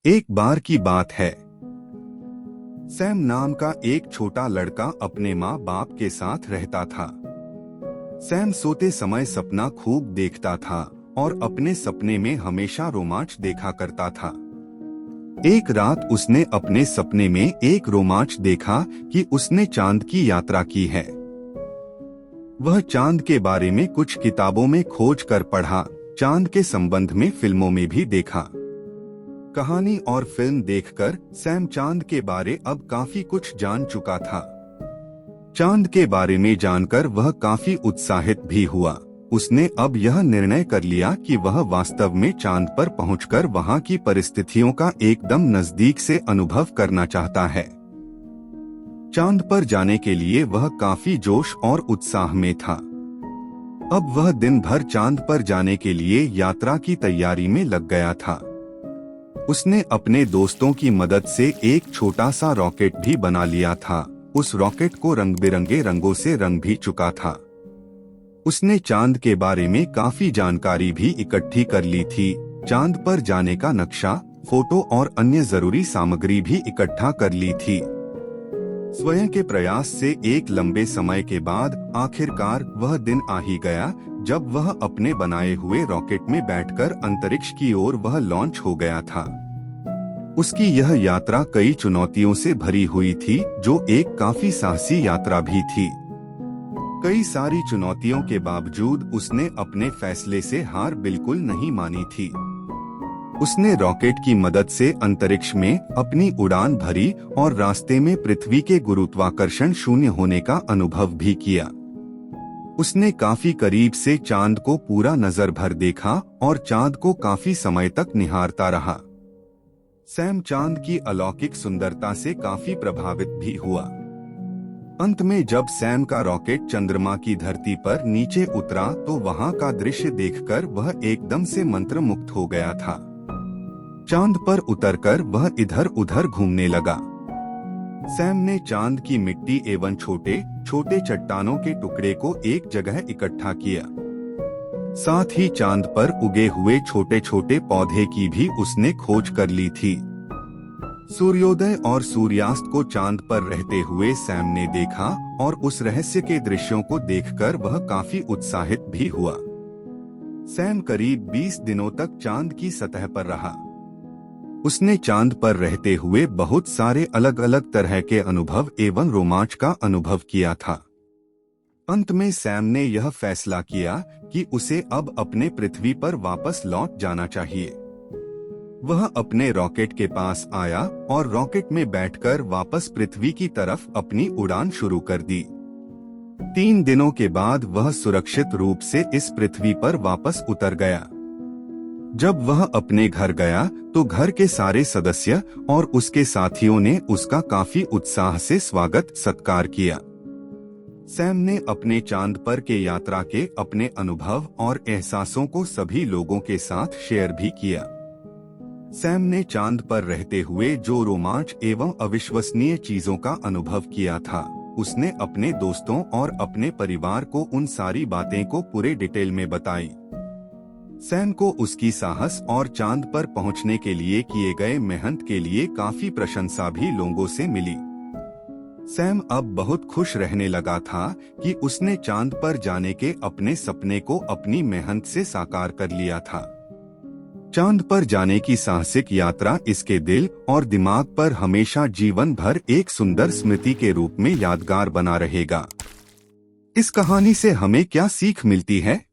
एक बार की बात है। सैम नाम का एक छोटा लड़का अपने माँ बाप के साथ रहता था। सैम सोते समय सपना खूब देखता था और अपने सपने में हमेशा रोमांच देखा करता था। एक रात उसने अपने सपने में एक रोमांच देखा कि उसने चांद की यात्रा की है। वह चांद के बारे में कुछ किताबों में खोज कर पढ़ा, चांद के संबंध में फिल्मों में भी देखा। कहानी और फिल्म देखकर सैम चांद के बारे अब काफी कुछ जान चुका था। चांद के बारे में जानकर वह काफी उत्साहित भी हुआ। उसने अब यह निर्णय कर लिया कि वह वास्तव में चांद पर पहुंचकर वहां की परिस्थितियों का एकदम नजदीक से अनुभव करना चाहता है। चांद पर जाने के लिए वह काफी जोश और उत्साह में था। अब वह दिन भर चांद पर जाने के लिए यात्रा की तैयारी में लग गया था। उसने अपने दोस्तों की मदद से एक छोटा सा रॉकेट भी बना लिया था। उस रॉकेट को रंग बिरंगे रंगों से रंग भी चुका था। उसने चांद के बारे में काफी जानकारी भी इकट्ठी कर ली थी। चांद पर जाने का नक्शा, फोटो और अन्य जरूरी सामग्री भी इकट्ठा कर ली थी। स्वयं के प्रयास से एक लंबे समय के बाद आखिरकार वह दिन आ ही गया जब वह अपने बनाए हुए रॉकेट में बैठकर अंतरिक्ष की ओर वह लॉन्च हो गया था। उसकी यह यात्रा कई चुनौतियों से भरी हुई थी, जो एक काफी साहसी यात्रा भी थी। कई सारी चुनौतियों के बावजूद उसने अपने फैसले से हार बिल्कुल नहीं मानी थी। उसने रॉकेट की मदद से अंतरिक्ष में अपनी उड़ान भरी और रास्ते में पृथ्वी के गुरुत्वाकर्षण शून्य होने का अनुभव भी किया। उसने काफी करीब से चांद को पूरा नजर भर देखा और चांद को काफी समय तक निहारता रहा। सैम चांद की अलौकिक सुंदरता से काफी प्रभावित भी हुआ। अंत में जब सैम का रॉकेट चंद्रमा की धरती पर नीचे उतरा तो वहां का दृश्य देखकर वह एकदम से मंत्रमुग्ध हो गया था। चांद पर उतरकर वह इधर उधर घूमने लगा। सैम ने चांद की मिट्टी एवं छोटे छोटे चट्टानों के टुकड़े को एक जगह इकट्ठा किया। साथ ही चांद पर उगे हुए छोटे छोटे पौधे की भी उसने खोज कर ली थी। सूर्योदय और सूर्यास्त को चांद पर रहते हुए सैम ने देखा और उस रहस्य के दृश्यों को देखकर वह काफी उत्साहित भी हुआ। सैम करीब 20 दिनों तक चांद की सतह पर रहा। उसने चांद पर रहते हुए बहुत सारे अलग अलग तरह के अनुभव एवं रोमांच का अनुभव किया था। अंत में सैम ने यह फैसला किया कि उसे अब अपने पृथ्वी पर वापस लौट जाना चाहिए। वह अपने रॉकेट के पास आया और रॉकेट में बैठकर वापस पृथ्वी की तरफ अपनी उड़ान शुरू कर दी। 3 दिनों के बाद वह सुरक्षित रूप से इस पृथ्वी पर वापस उतर गया। जब वह अपने घर गया तो घर के सारे सदस्य और उसके साथियों ने उसका काफी उत्साह से स्वागत सत्कार किया। सैम ने अपने चांद पर के यात्रा के अपने अनुभव और एहसासों को सभी लोगों के साथ शेयर भी किया। सैम ने चांद पर रहते हुए जो रोमांच एवं अविश्वसनीय चीजों का अनुभव किया था, उसने अपने दोस्तों और अपने परिवार को उन सारी बातें को पूरे डिटेल में बताई। सैम को उसकी साहस और चांद पर पहुंचने के लिए किए गए मेहनत के लिए काफी प्रशंसा भी लोगों से मिली। सैम अब बहुत खुश रहने लगा था कि उसने चांद पर जाने के अपने सपने को अपनी मेहनत से साकार कर लिया था। चांद पर जाने की साहसिक यात्रा इसके दिल और दिमाग पर हमेशा जीवन भर एक सुंदर स्मृति के रूप में यादगार बना रहेगा। इस कहानी से हमें क्या सीख मिलती है?